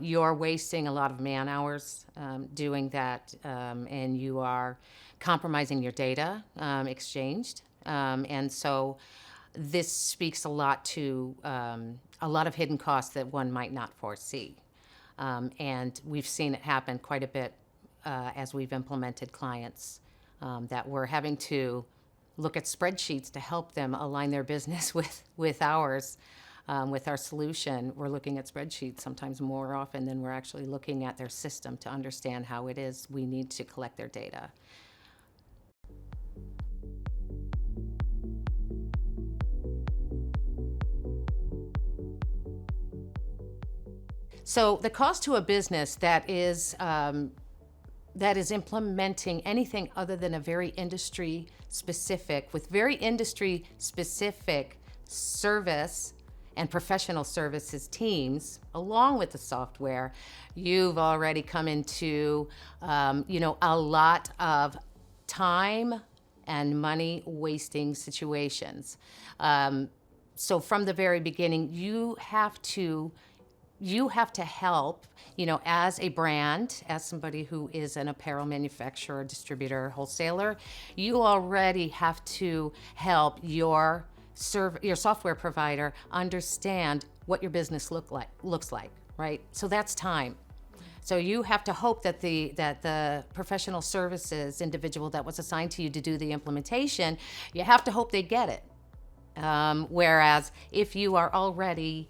You're wasting a lot of man hours doing that, and you are compromising your data exchanged. And so this speaks a lot to a lot of hidden costs that one might not foresee. And we've seen it happen quite a bit as we've implemented clients that we're having to look at spreadsheets to help them align their business with ours. With our solution, we're looking at spreadsheets sometimes more often than we're actually looking at their system to understand how it is we need to collect their data. So the cost to a business that is implementing anything other than a very industry specific, with very industry specific service and professional services teams, along with the software, you've already come into, a lot of time and money wasting situations. So from the very beginning, you have to help, as a brand, as somebody who is an apparel manufacturer, distributor, wholesaler, you already have to help your software provider understand what your business looks like, right? So that's time. So you have to hope that the professional services individual that was assigned to you to do the implementation, you have to hope they get it. Whereas if you are already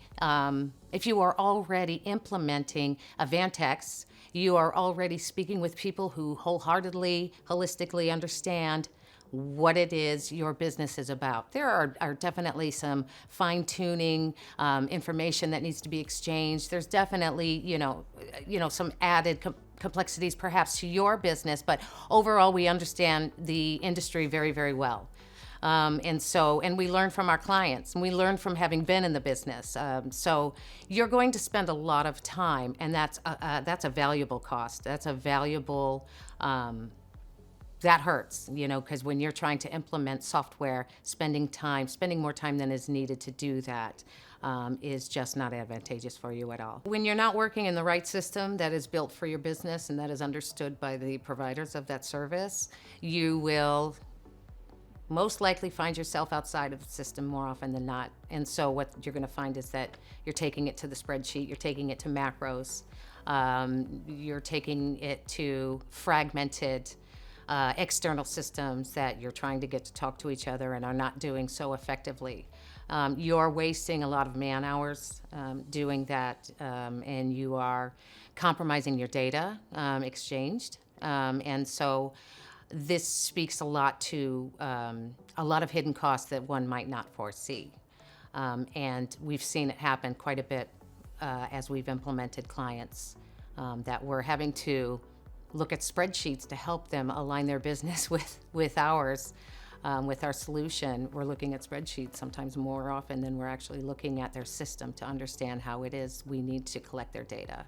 implementing Avantex, you are already speaking with people who wholeheartedly, holistically understand what it is your business is about. There are definitely some fine-tuning information that needs to be exchanged. There's definitely, some added complexities perhaps to your business, but overall we understand the industry very, very well. And we learn from our clients, and we learn from having been in the business. So you're going to spend a lot of time, and that's a valuable cost. That's a valuable, that hurts, because when you're trying to implement software, spending more time than is needed to do that is just not advantageous for you at all. When you're not working in the right system that is built for your business and that is understood by the providers of that service, you will most likely find yourself outside of the system more often than not. And so what you're going to find is that you're taking it to the spreadsheet, you're taking it to macros, you're taking it to fragmented external systems that you're trying to get to talk to each other and are not doing so effectively. You're wasting a lot of man hours doing that, and you are compromising your data exchanged. And so this speaks a lot to a lot of hidden costs that one might not foresee. And we've seen it happen quite a bit as we've implemented clients that we're having to look at spreadsheets to help them align their business with ours. With our solution, we're looking at spreadsheets sometimes more often than we're actually looking at their system to understand how it is we need to collect their data.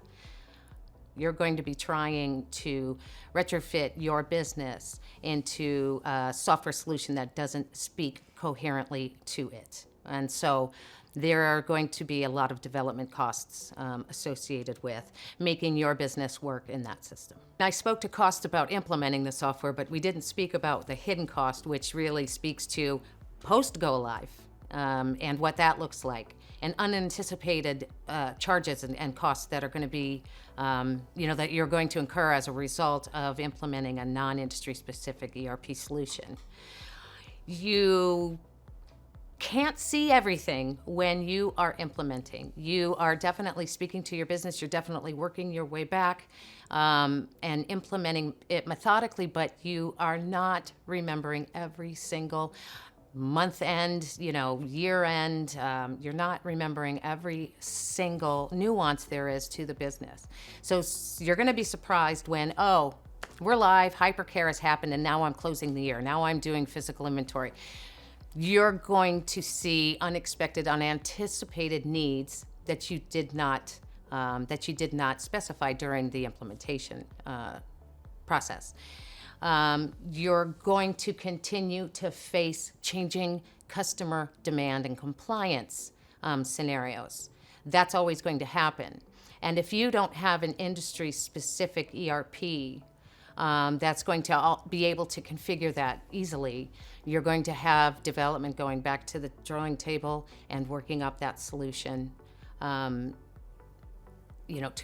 You're going to be trying to retrofit your business into a software solution that doesn't speak coherently to it. And so there are going to be a lot of development costs associated with making your business work in that system. I spoke to cost about implementing the software, but we didn't speak about the hidden cost, which really speaks to post-go live and what that looks like, and unanticipated charges and costs that are going to be, that you're going to incur as a result of implementing a non-industry specific ERP solution. You can't see everything when you are implementing. You are definitely speaking to your business. You're definitely working your way back and implementing it methodically, but you are not remembering every single month end, year end. You're not remembering every single nuance there is to the business. So you're going to be surprised when, we're live, hypercare has happened, and now I'm closing the year. Now I'm doing physical inventory. You're going to see unexpected, unanticipated needs that you did not specify during the implementation process. You're going to continue to face changing customer demand and compliance scenarios. That's always going to happen. And if you don't have an industry-specific ERP that's going to be able to configure that easily, you're going to have development going back to the drawing table and working up that solution, to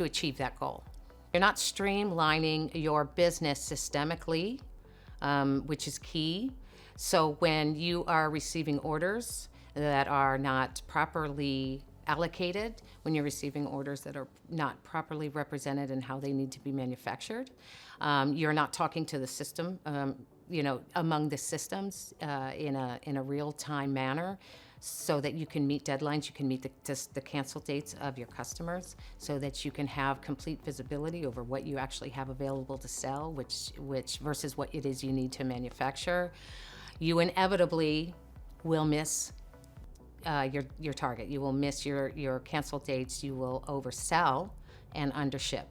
achieve that goal. You're not streamlining your business systemically, which is key. So when you are receiving orders that are not properly allocated, when you're receiving orders that are not properly represented in how they need to be manufactured, you're not talking to the system, among the systems in a real-time manner, so that you can meet deadlines, you can meet the cancel dates of your customers, so that you can have complete visibility over what you actually have available to sell, which versus what it is you need to manufacture. You inevitably will miss your target. You will miss your cancel dates. You will oversell and undership.